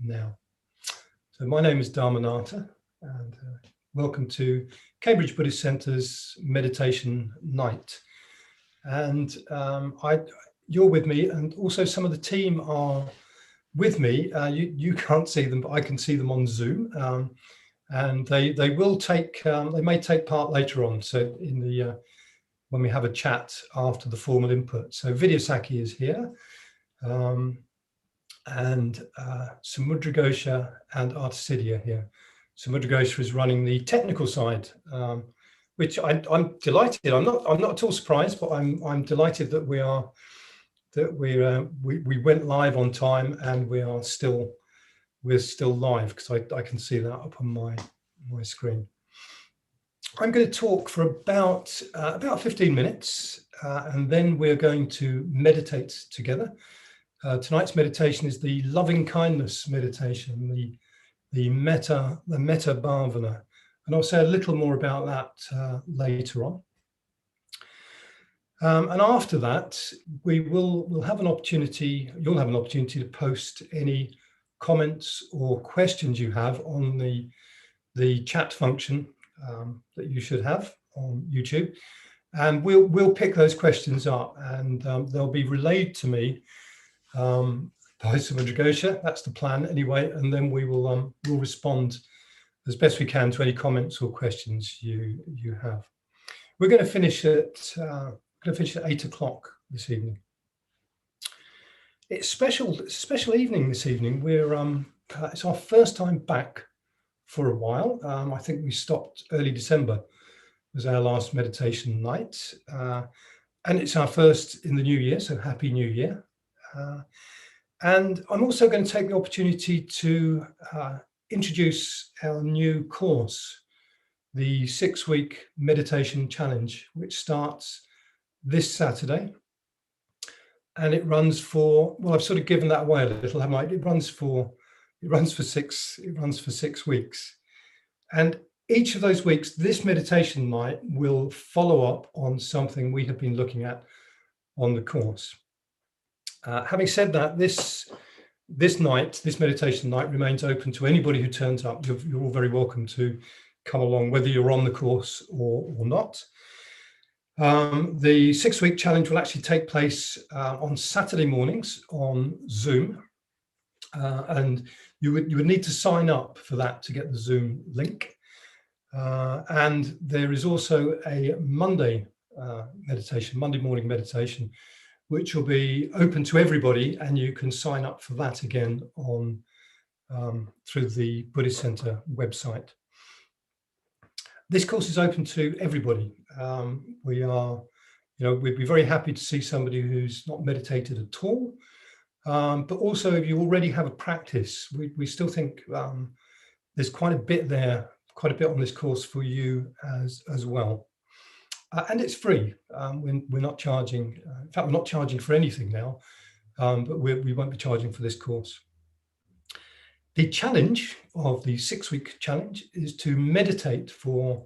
now. So my name is Dharmanatha, and welcome to Cambridge Buddhist Centre's Meditation Night. And you're with me, and also some of the team are with me. You can't see them, but I can see them on Zoom. And they may take part later on. So in the when we have a chat after the formal input. So Vidyasaki is here. And Samudra Ghosha and Artisidia here. Samudra Ghosha is running the technical side, which I'm delighted. I'm not at all surprised, but I'm delighted that we went live on time, and we're still live, because I can see that up on my screen. I'm going to talk for about 15 minutes, and then we're going to meditate together. Tonight's meditation is the loving kindness meditation, the metta bhavana, and I'll say a little more about that later on. And after that, we'll have an opportunity. You'll have an opportunity to post any comments or questions you have on the chat function that you should have on YouTube, and we'll pick those questions up, and they'll be relayed to me by Samudra Ghosha. That's the plan anyway, and then we'll respond as best we can to any comments or questions you have. We're going to finish at 8 o'clock this evening. It's special evening this evening. It's our first time back for a while. I think we stopped early December was our last meditation night, and it's our first in the new year. So Happy New Year. And I'm also going to take the opportunity to introduce our new course, the 6-week meditation challenge, which starts this Saturday, and it runs for, well, I've sort of given that away a little, haven't I? It runs for 6 weeks, and each of those weeks, this meditation night will follow up on something we have been looking at on the course. Having said that, this meditation night remains open to anybody who turns up. You're all very welcome to come along, whether you're on the course or not. The 6-week challenge will actually take place on Saturday mornings on Zoom, and you would need to sign up for that to get the Zoom link. And there is also a Monday morning meditation, which will be open to everybody, and you can sign up for that again on through the Buddhist Center website. This course is open to everybody. We'd be very happy to see somebody who's not meditated at all, but also if you already have a practice, we still think there's quite a bit on this course for you as well. And it's free. We're not charging. In fact, we're not charging for anything now, but we won't be charging for this course. The challenge of the 6-week challenge is to meditate for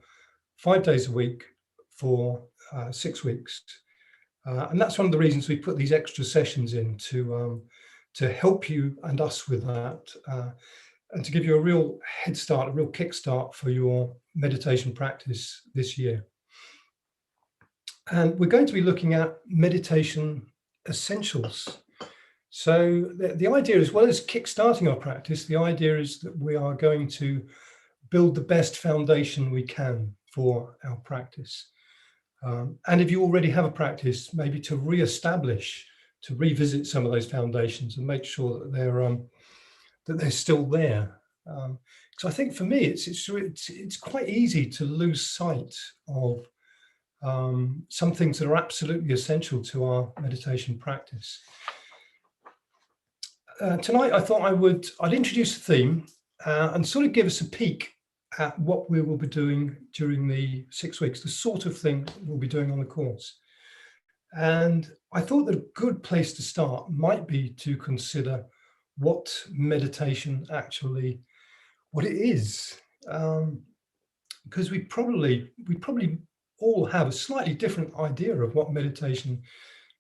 5 days a week for 6 weeks, and that's one of the reasons we put these extra sessions in to help you and us with that, and to give you a real head start, a real kickstart for your meditation practice this year. And we're going to be looking at meditation essentials. So the idea, as well as kickstarting our practice, the idea is that we are going to build the best foundation we can for our practice. And if you already have a practice, maybe to revisit some of those foundations and make sure that they're still there. Because I think for me, it's quite easy to lose sight of some things that are absolutely essential to our meditation practice. Tonight, I thought I'd introduce the theme and sort of give us a peek at what we will be doing during the 6 weeks, the sort of thing we'll be doing on the course. And I thought that a good place to start might be to consider what meditation actually, what it is, because we probably all have a slightly different idea of what meditation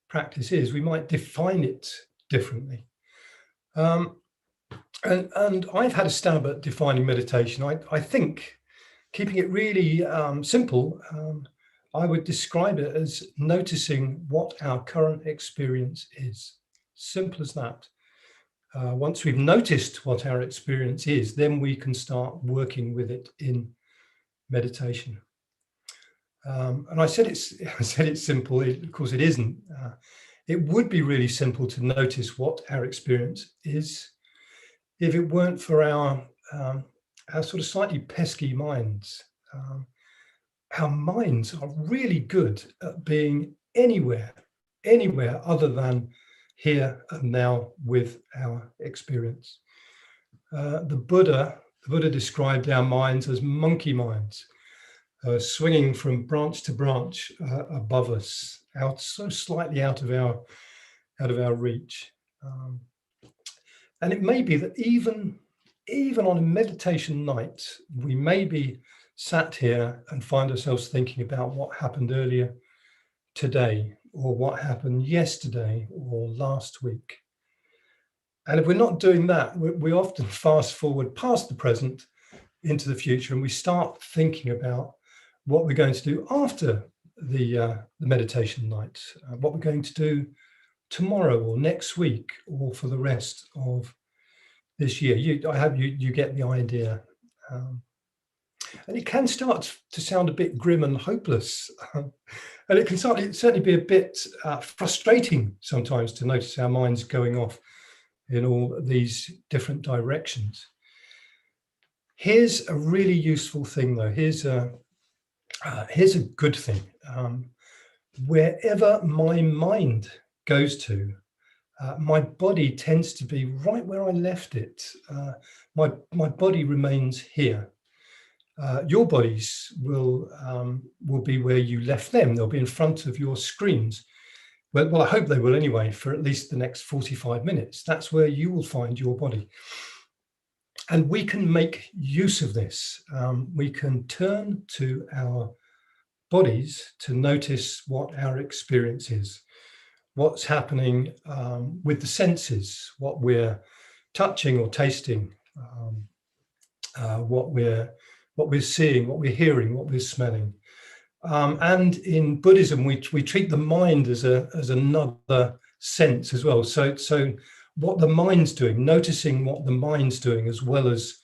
practice is. We might define it differently. And I've had a stab at defining meditation. I think, keeping it really simple, I would describe it as noticing what our current experience is. Simple as that. Once we've noticed what our experience is, then we can start working with it in meditation. And I said it's simple. Of course, it isn't. It would be really simple to notice what our experience is if it weren't for our sort of slightly pesky minds. Our minds are really good at being anywhere other than here and now with our experience. The Buddha described our minds as monkey minds, swinging from branch to branch above us, out so slightly out of our reach. And it may be that even on a meditation night, we may be sat here and find ourselves thinking about what happened earlier today, or what happened yesterday or last week. And if we're not doing that, we often fast forward past the present into the future, and we start thinking about what we're going to do after the meditation night, what we're going to do tomorrow or next week or for the rest of this year. I hope you get the idea. And it can start to sound a bit grim and hopeless. And it can certainly be a bit frustrating sometimes to notice our minds going off in all these different directions. Here's a really useful thing, though. Here's a good thing. Wherever my mind goes to, my body tends to be right where I left it. My body remains here. Your bodies will be where you left them. They'll be in front of your screens. Well, I hope they will anyway, for at least the next 45 minutes. That's where you will find your body. And we can make use of this. We can turn to our bodies to notice what our experience is, what's happening with the senses, what we're touching or tasting, what we're seeing, what we're hearing, what we're smelling. And in Buddhism, we treat the mind as another sense as well. So what the mind's doing, noticing what the mind's doing, as well as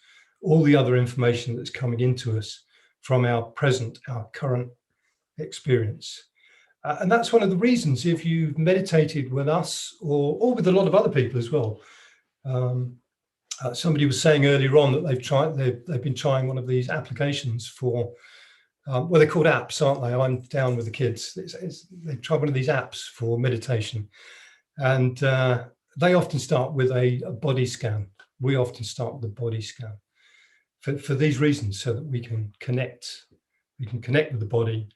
all the other information that's coming into us from our current experience. And that's one of the reasons, if you've meditated with us or with a lot of other people as well. Somebody was saying earlier on that they've been trying one of these applications for, well, they're called apps, aren't they? I'm down with the kids. They've tried one of these apps for meditation, and they often start with a body scan. We often start with a body scan for these reasons, so that we can connect with the body,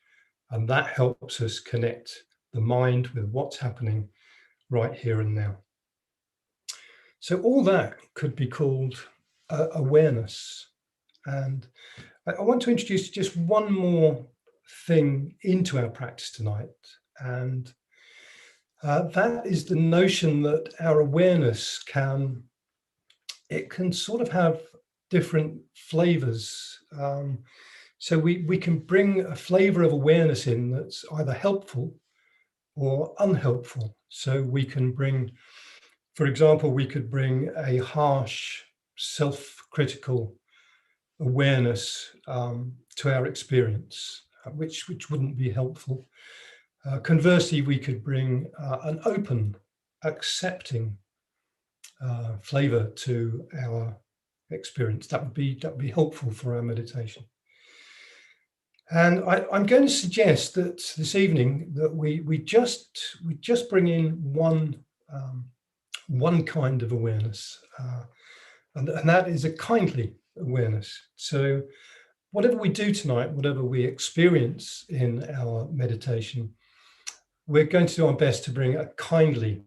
and that helps us connect the mind with what's happening right here and now. So all that could be called awareness. And I want to introduce just one more thing into our practice tonight. And that is the notion that our awareness can sort of have different flavors. So we can bring a flavor of awareness in that's either helpful or unhelpful. So we can bring, for example, we could bring a harsh, self-critical awareness to our experience, which wouldn't be helpful. Conversely, we could bring an open, accepting flavor to our experience. That would be helpful for our meditation. And I'm going to suggest that this evening that we just bring in one kind of awareness, and that is a kindly awareness. So whatever we do tonight, whatever we experience in our meditation, we're going to do our best to bring a kindly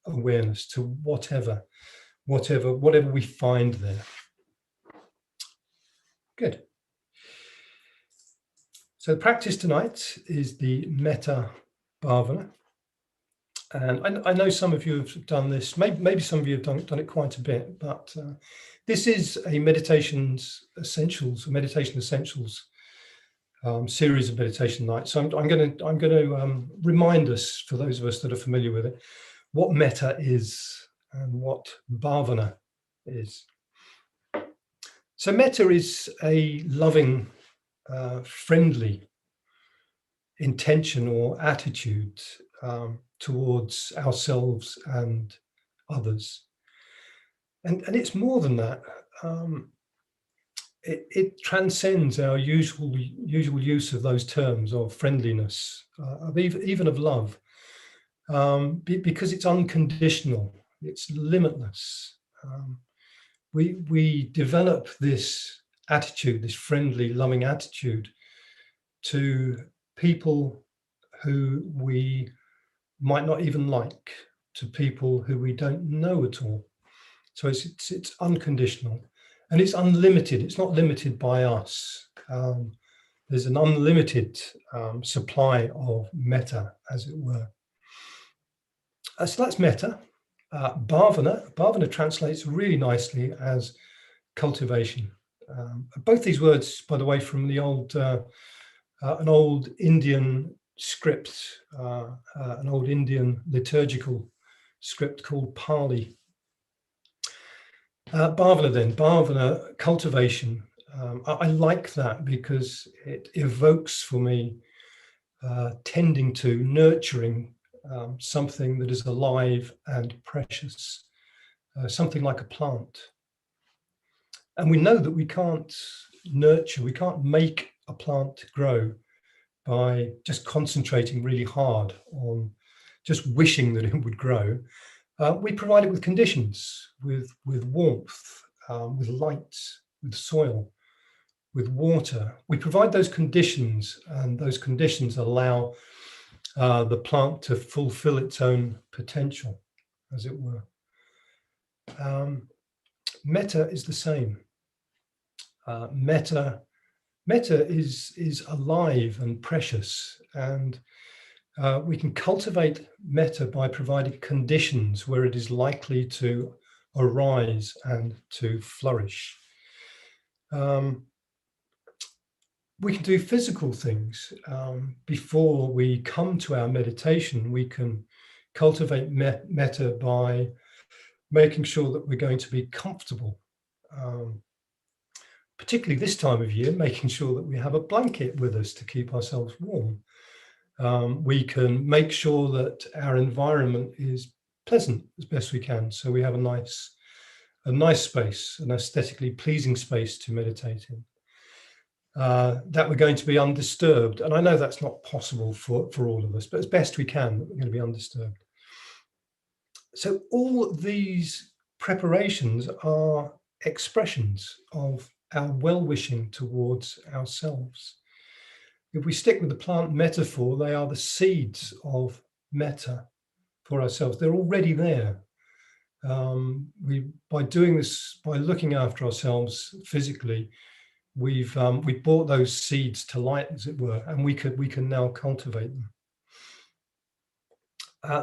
awareness to whatever we find there. Good. So the practice tonight is the metta bhavana. And I know some of you have done this, maybe some of you have done it quite a bit, but this is a meditation essentials series of meditation nights. So I'm going to remind us, for those of us that are familiar with it, what metta is and what bhavana is. So metta is a loving, friendly intention or attitude towards ourselves and others. And it's more than that. It transcends our usual use of those terms of friendliness, of even of love, because it's unconditional, it's limitless. We develop this attitude, this friendly, loving attitude, to people who we might not even like, to people who we don't know at all. So it's unconditional, and it's unlimited. It's not limited by us. There's an unlimited supply of metta, as it were. So that's metta. Bhavana translates really nicely as cultivation. Both these words, by the way, from the an old Indian script, an old Indian liturgical script called Pali. Bhavana, cultivation. I like that because it evokes for me tending to, nurturing something that is alive and precious, something like a plant. And we know that we can't nurture, we can't make a plant grow by just concentrating really hard on just wishing that it would grow. We provide it with conditions, with warmth, with light, with soil, with water. We provide those conditions, and those conditions allow the plant to fulfill its own potential, as it were. Metta is the same. Metta is alive and precious, and we can cultivate metta by providing conditions where it is likely to arise and to flourish. We can do physical things. Before we come to our meditation, we can cultivate metta by making sure that we're going to be comfortable. Particularly this time of year, making sure that we have a blanket with us to keep ourselves warm. We can make sure that our environment is pleasant as best we can, so we have a nice space, an aesthetically pleasing space to meditate in. That we're going to be undisturbed, and I know that's not possible for all of us, but as best we can, we're going to be undisturbed. So all these preparations are expressions of our well-wishing towards ourselves. If we stick with the plant metaphor, they are the seeds of metta for ourselves. They're already there. By doing this, by looking after ourselves physically, we brought those seeds to light, as it were, and we can now cultivate them.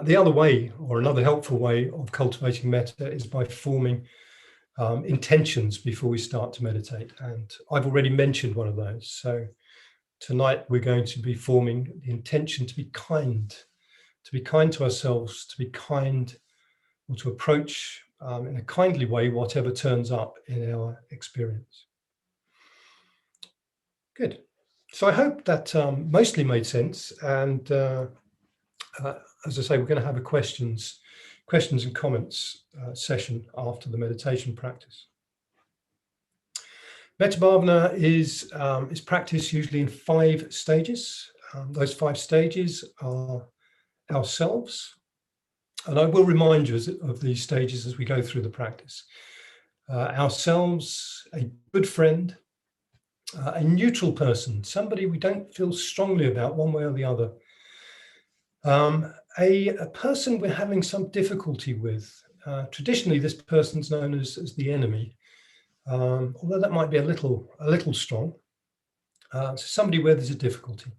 The other way, or another helpful way of cultivating metta, is by forming intentions before we start to meditate. And I've already mentioned one of those. So tonight we're going to be forming the intention to be kind to ourselves, to be kind, or to approach in a kindly way whatever turns up in our experience. Good. So I hope that mostly made sense. And as I say, we're going to have a questions and comments session after the meditation practice. Metta Bhavana is practiced usually in 5 stages. Those 5 stages are ourselves, and I will remind you of these stages as we go through the practice. Ourselves, a good friend, a neutral person, somebody we don't feel strongly about one way or the other, a person we're having some difficulty with. Traditionally, this person's known as the enemy, although that might be a little strong. So somebody where there's a difficulty.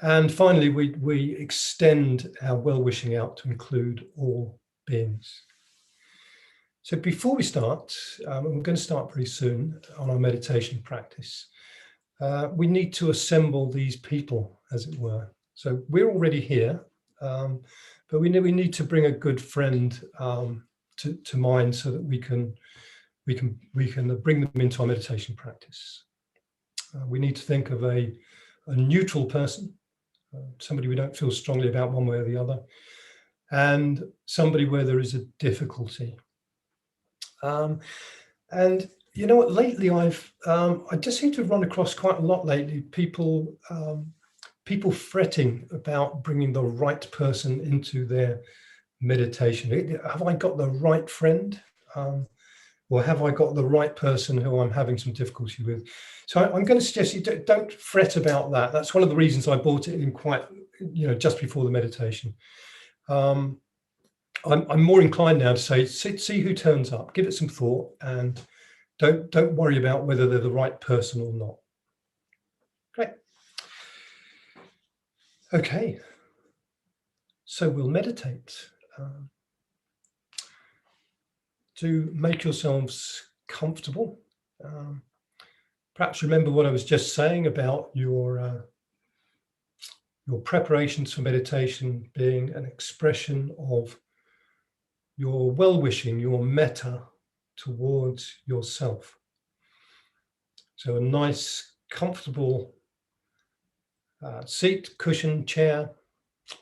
And finally, we extend our well-wishing out to include all beings. So before we start, and we're going to start very soon on our meditation practice, we need to assemble these people, as it were. So we're already here, but we need to bring a good friend to mind so that we can bring them into our meditation practice. We need to think of a neutral person, somebody we don't feel strongly about one way or the other, and somebody where there is a difficulty. And you know what? Lately, I just seem to have run across quite a lot lately. People fretting about bringing the right person into their meditation. Have I got the right friend? Or have I got the right person who I'm having some difficulty with? So I'm going to suggest you don't fret about that. That's one of the reasons I brought it in quite, just before the meditation. I'm more inclined now to say, see who turns up, give it some thought, and don't worry about whether they're the right person or not. Great. Okay. So we'll meditate. To make yourselves comfortable. Perhaps remember what I was just saying about your preparations for meditation being an expression of your well-wishing, your metta towards yourself. So a nice, comfortable seat, cushion, chair,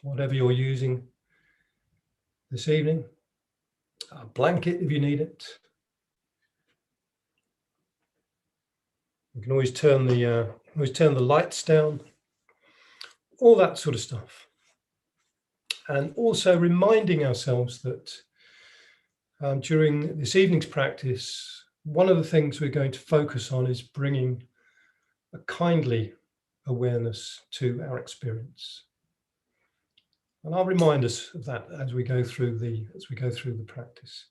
whatever you're using this evening. A blanket if you need it. You can always turn the lights down, all that sort of stuff. And also reminding ourselves that during this evening's practice, one of the things we're going to focus on is bringing a kindly awareness to our experience. And I'll remind us of that as we go through the practice.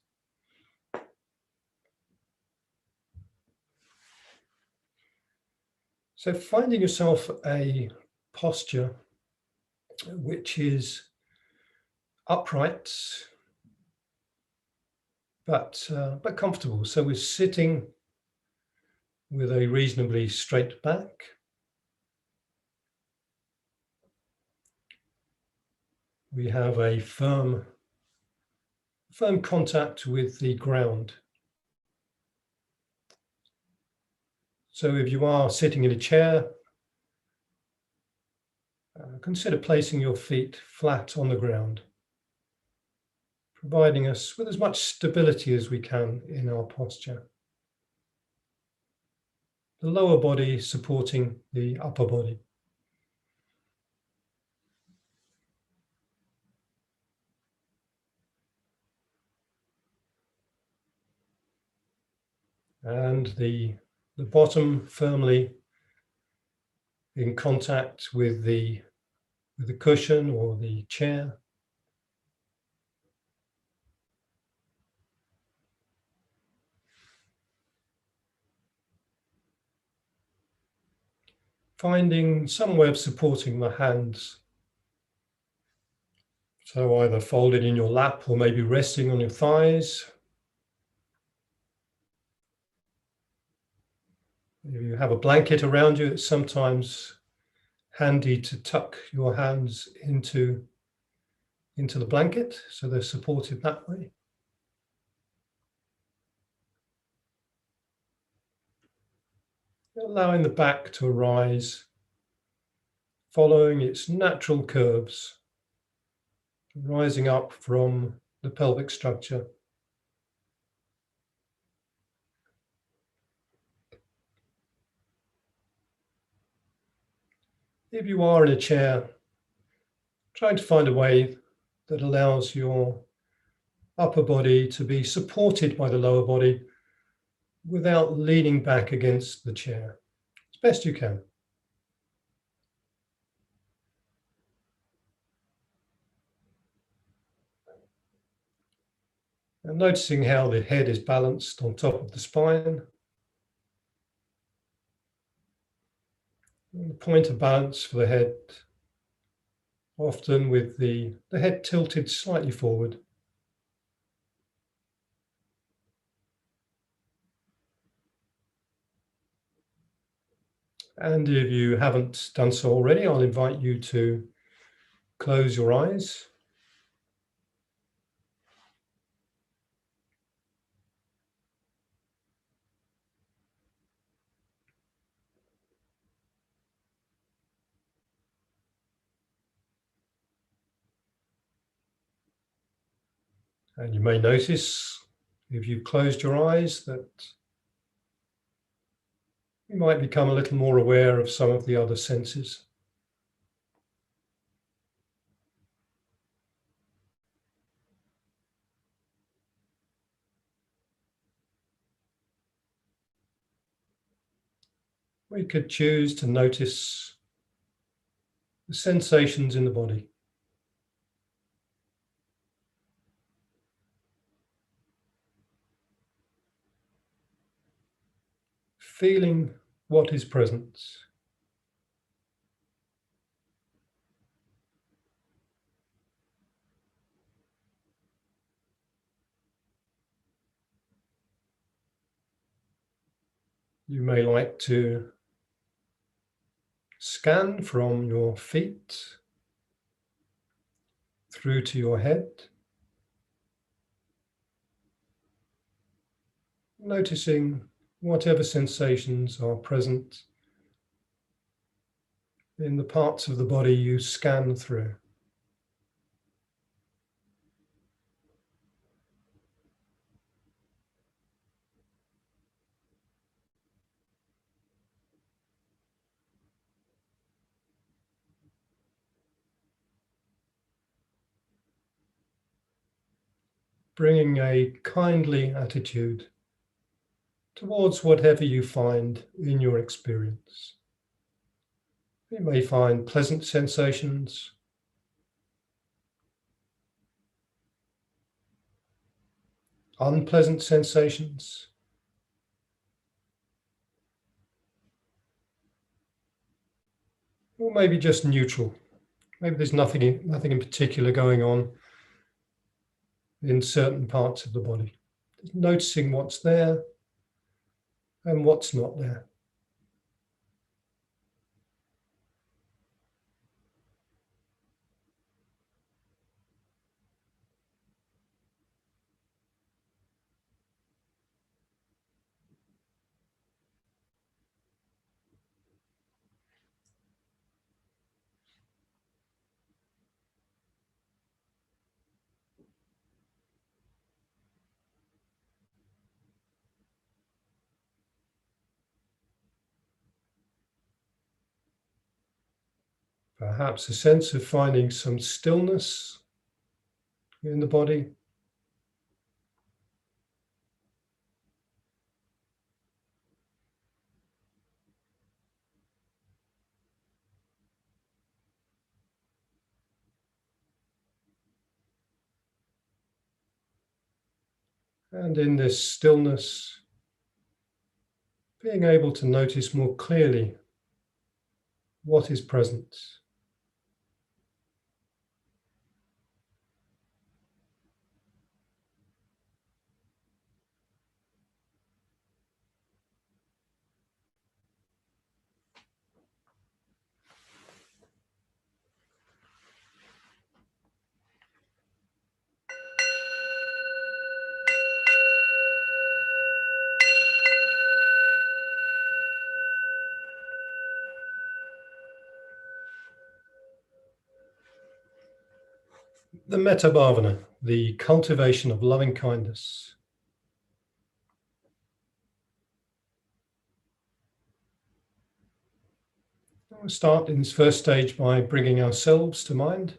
So finding yourself a posture which is upright, but comfortable. So we're sitting with a reasonably straight back. We have a firm contact with the ground. So if you are sitting in a chair, consider placing your feet flat on the ground, providing us with as much stability as we can in our posture. The lower body supporting the upper body. And the bottom firmly in contact with the cushion or the chair. Finding some way of supporting the hands. So either folded in your lap or maybe resting on your thighs. If you have a blanket around you, it's sometimes handy to tuck your hands into the blanket so they're supported that way. Allowing the back to arise, following its natural curves, rising up from the pelvic structure. If you are in a chair, trying to find a way that allows your upper body to be supported by the lower body without leaning back against the chair as best you can. And noticing how the head is balanced on top of the spine. And the point of balance for the head often with the head tilted slightly forward. And if you haven't done so already, I'll invite you to close your eyes. And you may notice, if you've closed your eyes, that you might become a little more aware of some of the other senses. We could choose to notice the sensations in the body. Feeling what is present. You may like to scan from your feet through to your head, noticing whatever sensations are present in the parts of the body you scan through. Bringing a kindly attitude towards whatever you find in your experience. You may find pleasant sensations, unpleasant sensations, or maybe just neutral. Maybe there's nothing in particular going on in certain parts of the body. Just noticing what's there and what's not there. Perhaps a sense of finding some stillness in the body. And in this stillness, being able to notice more clearly what is present. The metta bhavana, the cultivation of loving kindness. We'll start in this first stage by bringing ourselves to mind.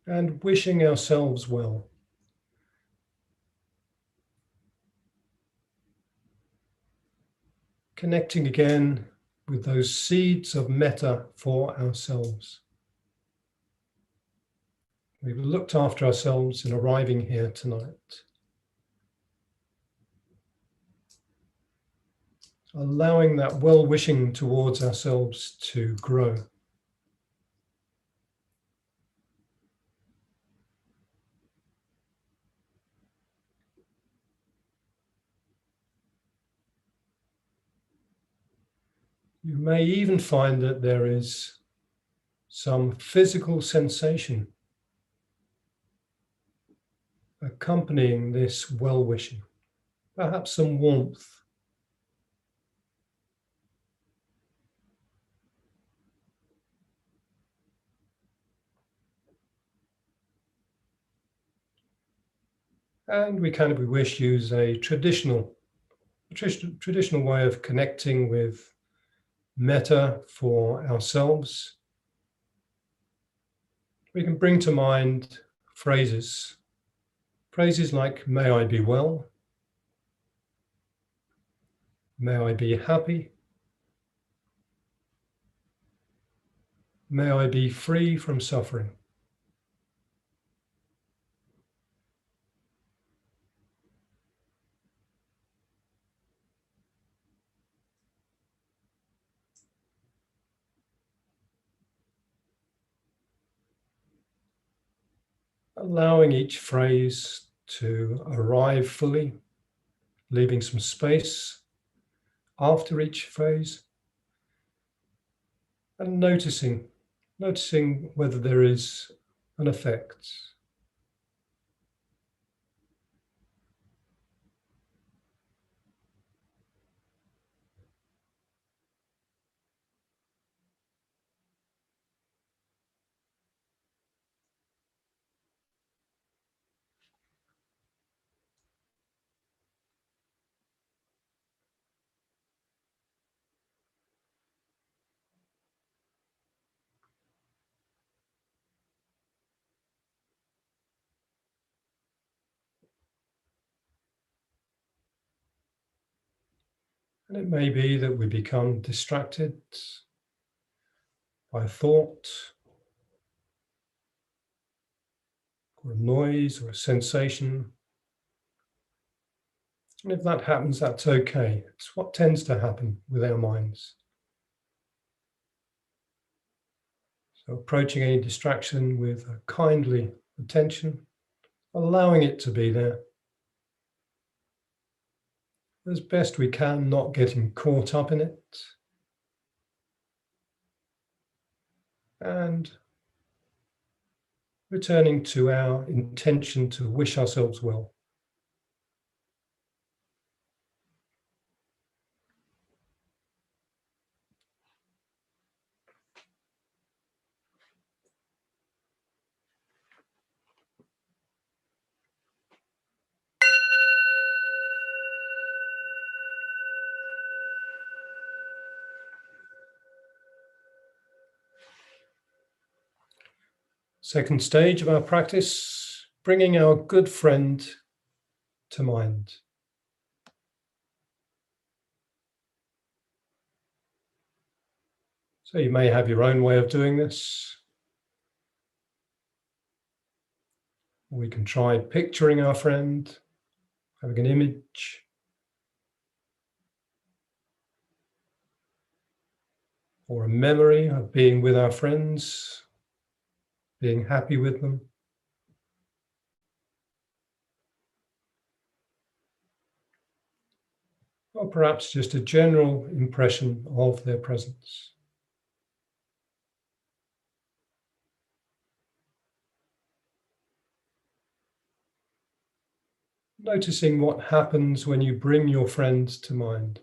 And wishing ourselves well. Connecting again with those seeds of metta for ourselves. We've looked after ourselves in arriving here tonight. allowing that well-wishing towards ourselves to grow. You may even find that there is some physical sensation accompanying this well-wishing, perhaps some warmth. And we can, if we wish, use a traditional way of connecting with metta for ourselves. We can bring to mind phrases like, may I be well, may I be happy, may I be free from suffering. Allowing each phrase to arrive fully, leaving some space after each phrase, and noticing whether there is an effect. And it may be that we become distracted by a thought, or a noise, or a sensation. And if that happens, that's okay. It's what tends to happen with our minds. So approaching any distraction with a kindly attention, allowing it to be there. As best we can, not getting caught up in it. And returning to our intention to wish ourselves well. Second stage of our practice, bringing our good friend to mind. So you may have your own way of doing this. We can try picturing our friend, having an image, or a memory of being with our friends, being happy with them. Or perhaps just a general impression of their presence. Noticing what happens when you bring your friend to mind.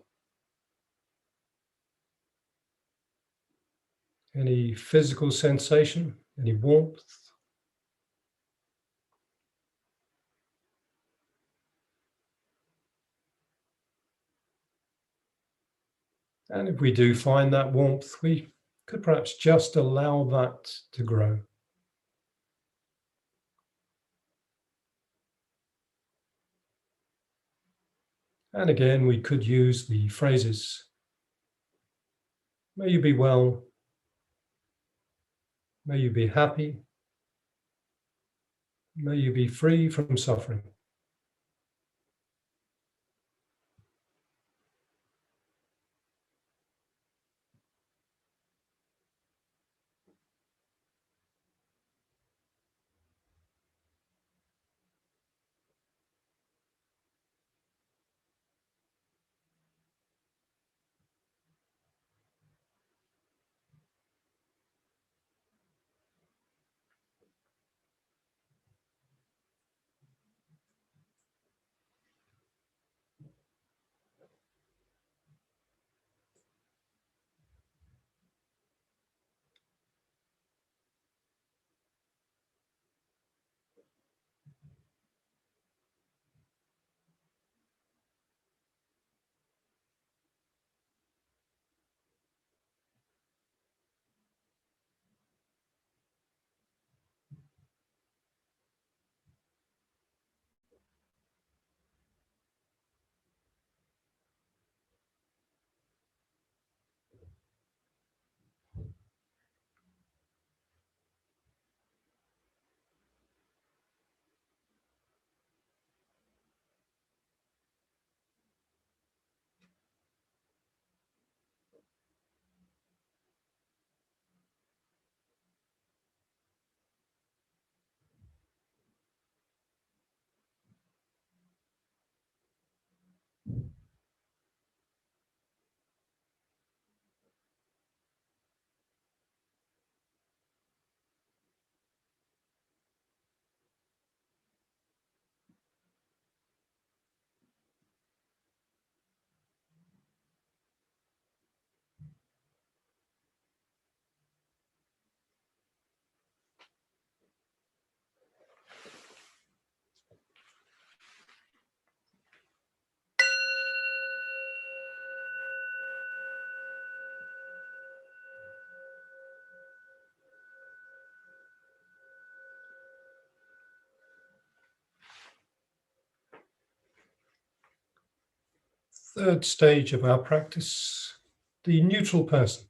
Any physical sensation, any warmth. And if we do find that warmth, we could perhaps just allow that to grow. And again, we could use the phrases, may you be well, may you be happy, may you be free from suffering. Third stage of our practice, the neutral person.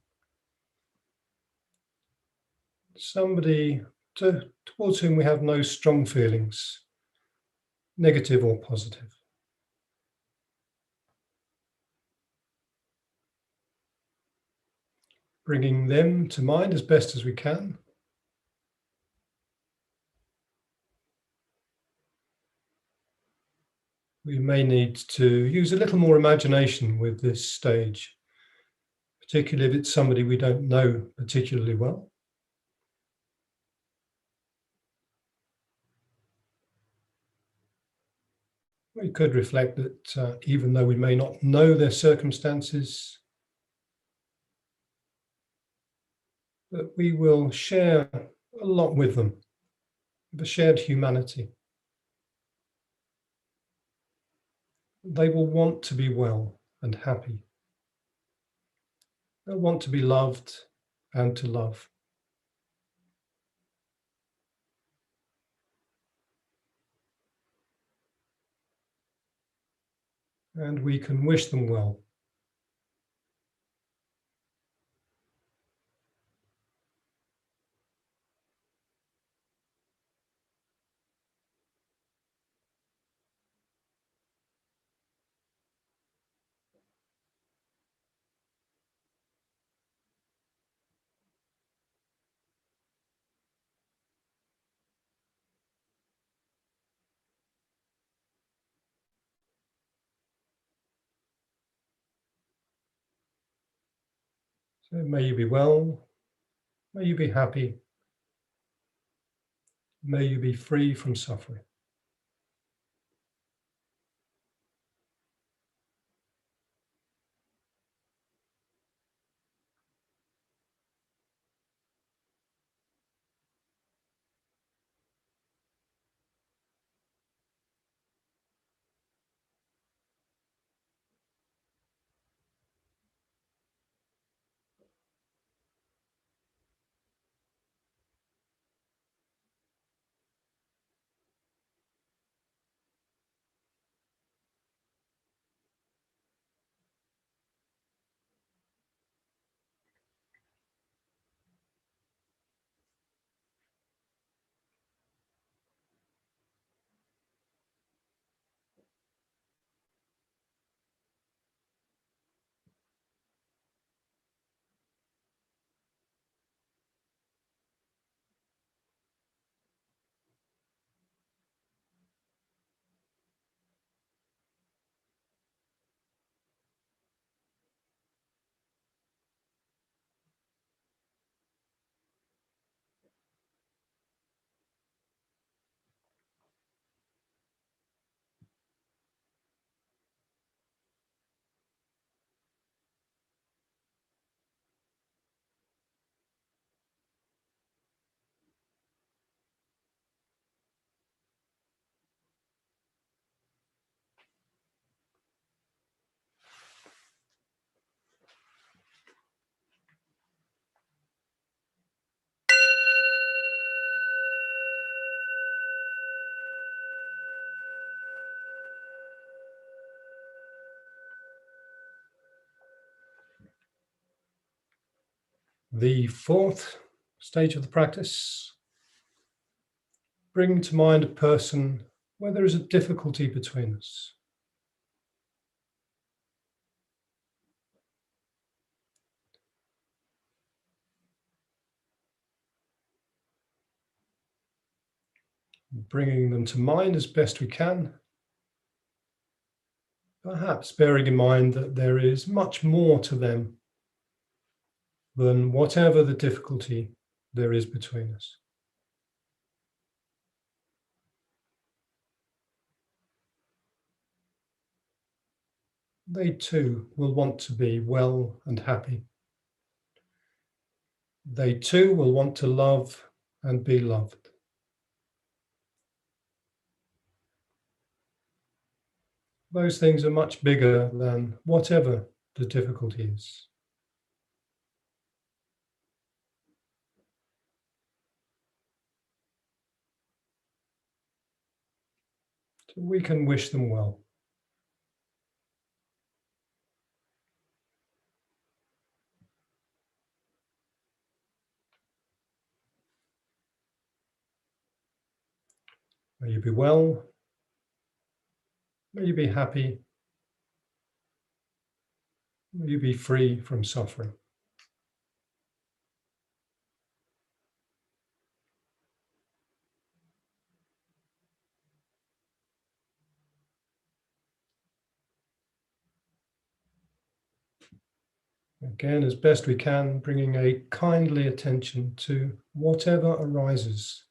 Somebody towards whom we have no strong feelings, negative or positive. Bringing them to mind as best as we can. We may need to use a little more imagination with this stage, particularly if it's somebody we don't know particularly well. We could reflect that even though we may not know their circumstances, that we will share a lot with them, the shared humanity. They will want to be well and happy. They'll want to be loved and to love. And we can wish them well. So may you be well, may you be happy, may you be free from suffering. The fourth stage of the practice, bring to mind a person where there is a difficulty between us. Bringing them to mind as best we can, perhaps bearing in mind that there is much more to them than whatever the difficulty there is between us. They too will want to be well and happy. They too will want to love and be loved. Those things are much bigger than whatever the difficulty is. So we can wish them well. May you be well. May you be happy. May you be free from suffering. Again, as best we can, bringing a kindly attention to whatever arises.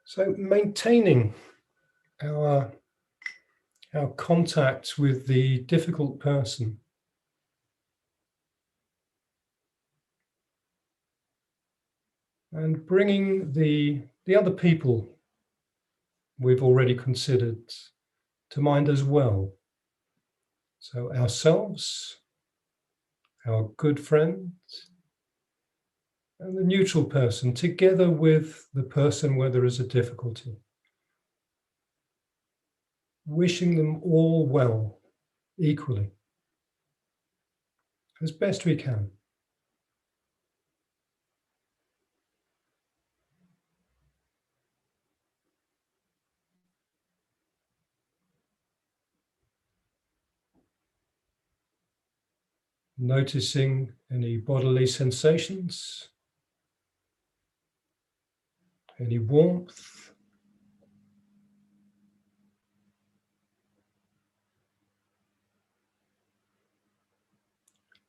So maintaining our contact with the difficult person and bringing the other people we've already considered to mind as well. So ourselves, our good friend, and the neutral person, together with the person where there is a difficulty. Wishing them all well, equally, as best we can. Noticing any bodily sensations, any warmth,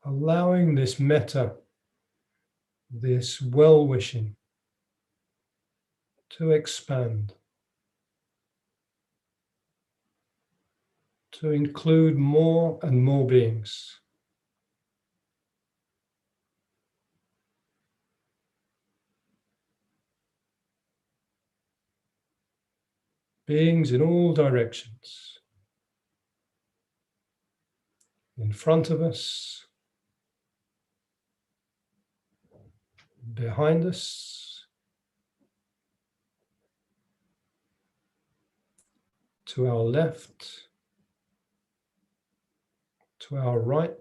allowing this metta, this well-wishing, to expand, to include more and more beings. Beings in all directions, in front of us, behind us, to our left, to our right,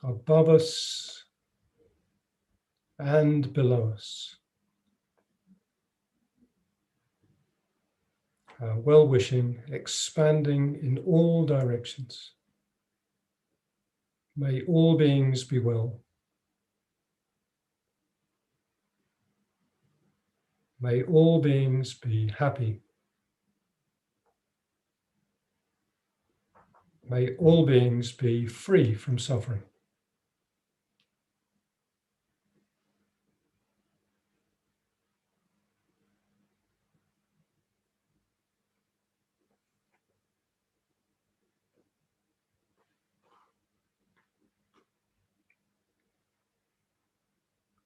above us and below us. Our well-wishing expanding in all directions. May all beings be well. May all beings be happy. May all beings be free from suffering.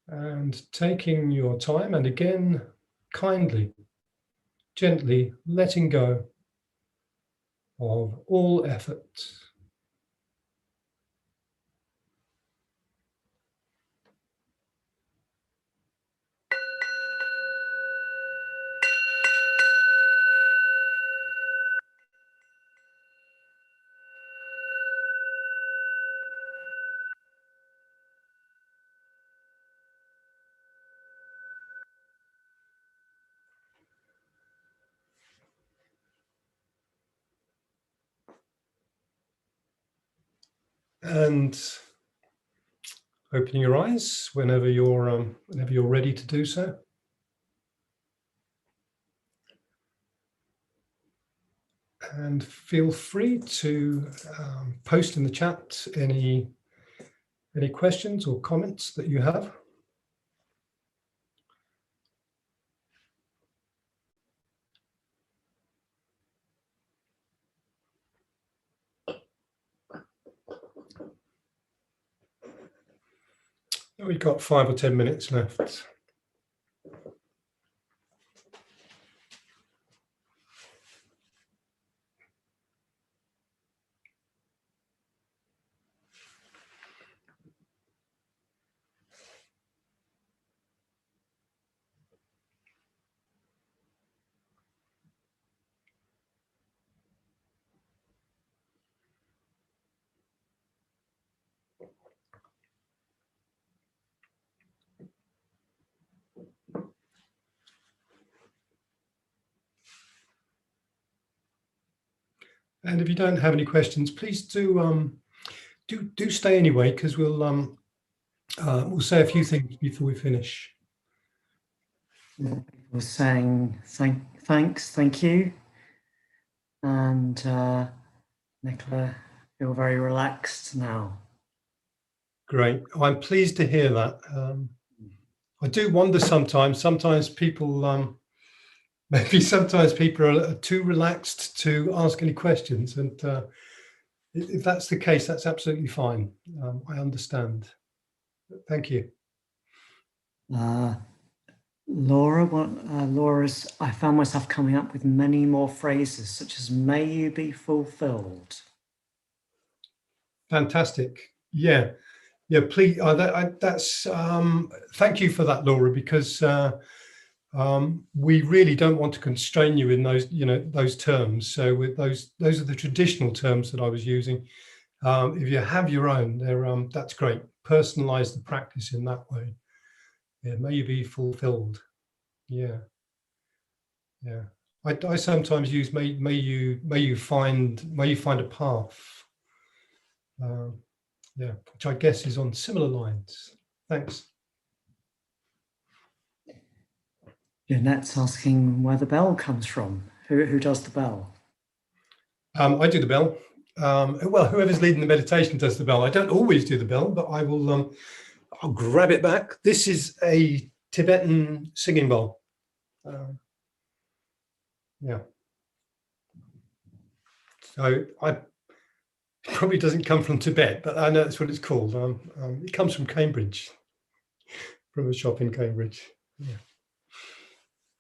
And taking your time, and again, kindly, gently letting go of all effort. And opening your eyes whenever you're ready to do so. And feel free to post in the chat any questions or comments that you have. We've got 5 or 10 minutes left. And if you don't have any questions, please do stay anyway, because we'll say a few things before we finish. We're saying thanks, thank you, and Nicola, feel very relaxed now. Great. I'm pleased to hear that. I do wonder sometimes people maybe sometimes people are too relaxed to ask any questions, and if that's the case, that's absolutely fine. I understand. Thank you. Laura's, I found myself coming up with many more phrases, such as "May you be fulfilled." Fantastic. Yeah, please. That's thank you for that, Laura, because we really don't want to constrain you in those, those terms. So with those are the traditional terms that I was using. If you have your own, that's great. Personalize the practice in that way. Yeah, may you be fulfilled. Yeah. I sometimes use may you find a path. Yeah, which I guess is on similar lines. Thanks. Jeanette's asking where the bell comes from. Who does the bell? I do the bell. Well, whoever's leading the meditation does the bell. I don't always do the bell, but I will. I'll grab it back. This is a Tibetan singing bowl. Yeah. So it probably doesn't come from Tibet, but I know that's what it's called. It comes from Cambridge, from a shop in Cambridge. Yeah.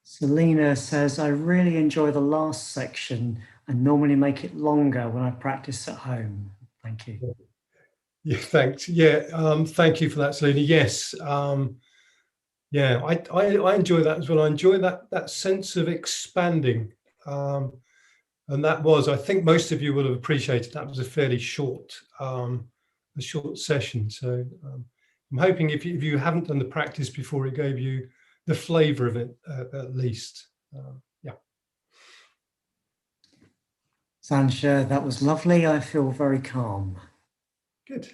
Selena says, I really enjoy the last section and normally make it longer when I practice at home. Thank you. Yeah, thanks. Yeah, thank you for that, Selena. Yes, yeah, I enjoy that as well. I enjoy that sense of expanding, and that was, I think most of you will have appreciated, that was a fairly short session. So I'm hoping if you haven't done the practice before, it gave you the flavour of it at least. Yeah. Sansha, that was lovely. I feel very calm. Good.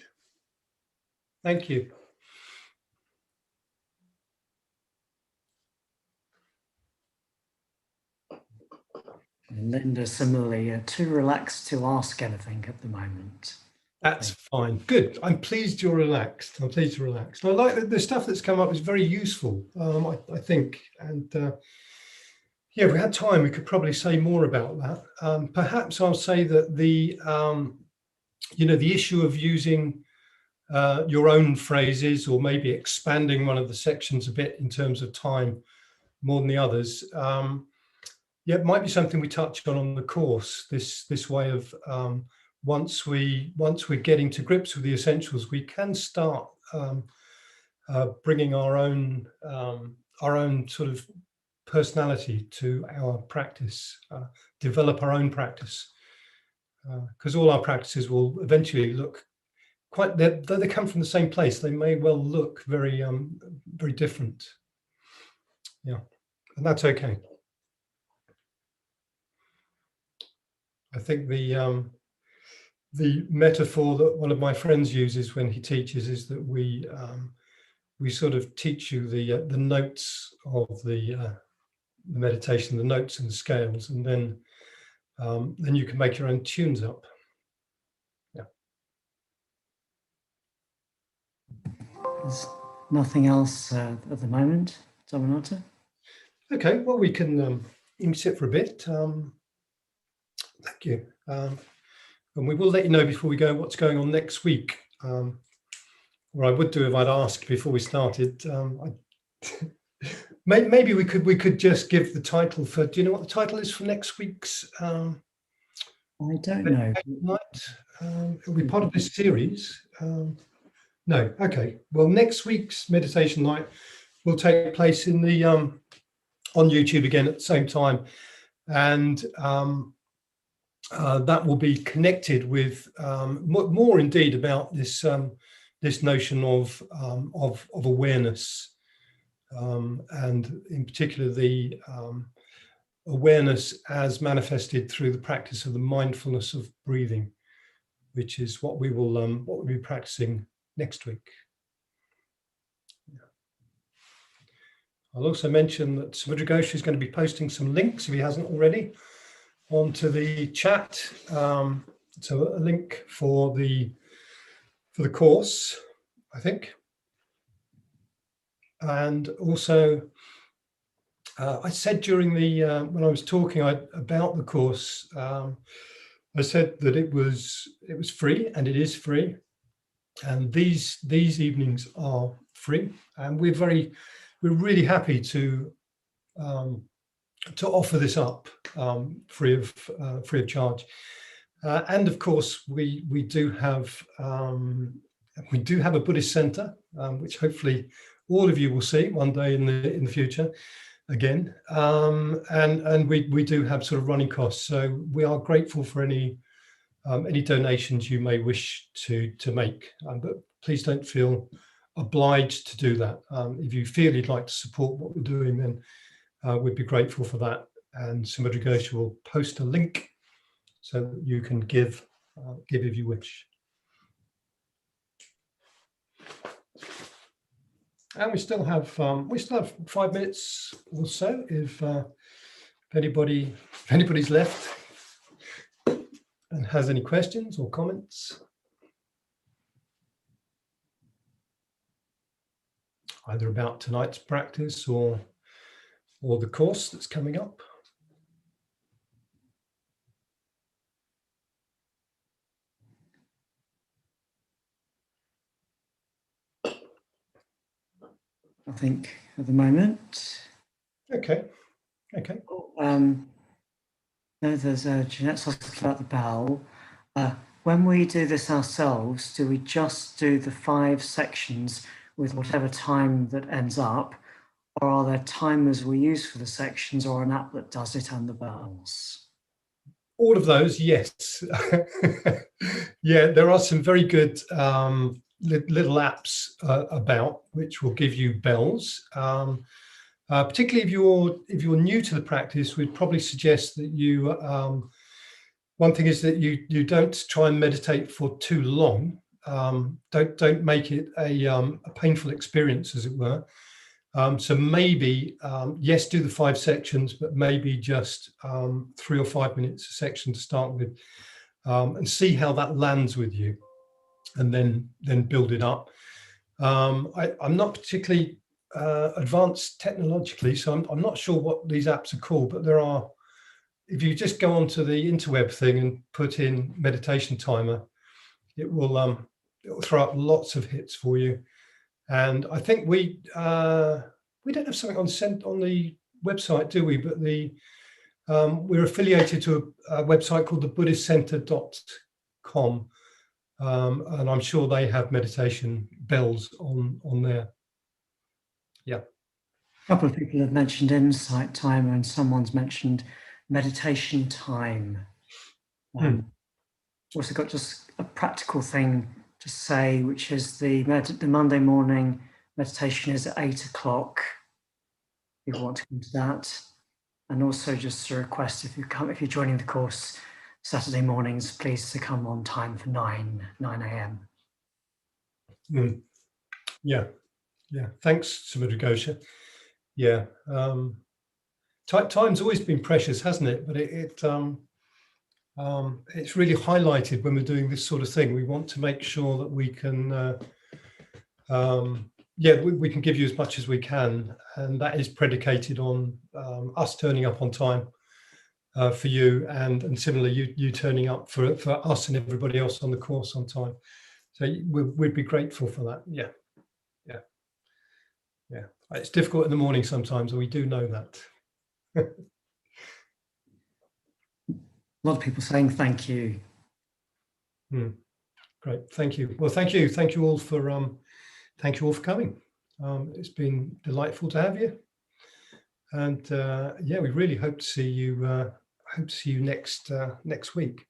Thank you. And Linda, similarly, too relaxed to ask anything at the moment. That's fine. Good. I'm pleased you're relaxed. I'm pleased you're relaxed. I like that the stuff that's come up is very useful, I think. And yeah, if we had time, we could probably say more about that. Perhaps I'll say that the issue of using your own phrases, or maybe expanding one of the sections a bit in terms of time more than the others, yeah, it might be something we touch on the course. This way of once we're getting to grips with the essentials, we can start bringing our own sort of personality to our practice, develop our own practice, because all our practices will eventually look quite, though they come from the same place, they may well look very very different. Yeah, and that's okay. I think the metaphor that one of my friends uses when he teaches is that we sort of teach you the notes of the meditation, the notes and the scales, and then you can make your own tunes up. Yeah. There's nothing else at the moment, Dharmanatha? Okay, well, you can sit for a bit. Thank you. And we will let you know before we go what's going on next week. Or I would do if I'd asked before we started. Maybe we could just give the title for. Do you know what the title is for next week's? I don't know. Night. It'll be part of this series. No, okay. Well, next week's meditation night will take place in the on YouTube again at the same time, and that will be connected with more indeed about this this notion of awareness, and in particular the awareness as manifested through the practice of the mindfulness of breathing, which is what we will what we'll be practicing next week. I'll also mention that Samudra Ghosh is going to be posting some links, if he hasn't already, onto the chat. So a link for the course, I think. And also, I said during the when I was talking about the course, I said that it was free, and it is free. And these evenings are free, and we're really happy to offer this up free of charge. And of course, we do have a Buddhist center, which hopefully all of you will see one day in the future again. And we do have sort of running costs, so we are grateful for any donations you may wish to make, but please don't feel obliged to do that. If you feel you'd like to support what we're doing, then we'd be grateful for that. And Samudra Ghosh will post a link so that you can give if you wish. And we still have 5 minutes or so if anybody's left and has any questions or comments, either about tonight's practice or the course that's coming up. I think at the moment. Okay. There's Jeanette's asking about the bell. When we do this ourselves, do we just do the 5 sections with whatever time that ends up, or are there timers we use for the sections, or an app that does it and the bells? All of those, yes. Yeah, there are some very good little apps about which will give you bells. Particularly if you're new to the practice, we'd probably suggest that you. One thing is that you don't try and meditate for too long. Don't make it a painful experience, as it were. So maybe yes, do the 5 sections, but maybe just 3 or 5 minutes a section to start with, and see how that lands with you, and then build it up. I'm not particularly advanced technologically, so I'm not sure what these apps are called, but there are. If you just go onto the interweb thing and put in meditation timer, it will throw up lots of hits for you. And I think we don't have something on the website, do we? But we're affiliated to a website called thebuddhistcenter.com, and I'm sure they have meditation bells on there. Yeah. A couple of people have mentioned insight timer, and someone's mentioned meditation time. Also got just a practical thing to say, which is the Monday morning meditation is at 8 o'clock. If you want to come to that, and also just a request, if you're joining the course, Saturday mornings, please to come on time for 9 a.m. Yeah, yeah. Thanks, Samudra. Yeah, time's always been precious, hasn't it? But it's really highlighted when we're doing this sort of thing. We want to make sure that we can, we can give you as much as we can, and that is predicated on us turning up on time for you, and similarly you turning up for us and everybody else on the course on time. So we'd be grateful for that. Yeah. It's difficult in the morning sometimes, and we do know that. A lot of people saying thank you. Great, thank you. Well, thank you all for coming. It's been delightful to have you, and we really hope to see you. Next week.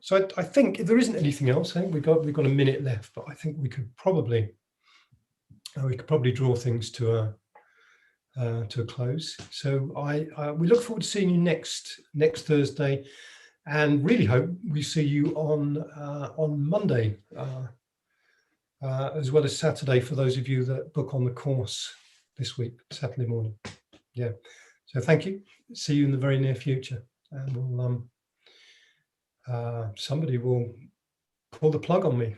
So I think if there isn't anything else, I think we've got a minute left, but I think we could probably draw things to a close. So we look forward to seeing you next Thursday, and really hope we see you on Monday, as well as Saturday for those of you that book on the course this week, Saturday morning. Yeah. So thank you. See you in the very near future, and we'll somebody will pull the plug on me.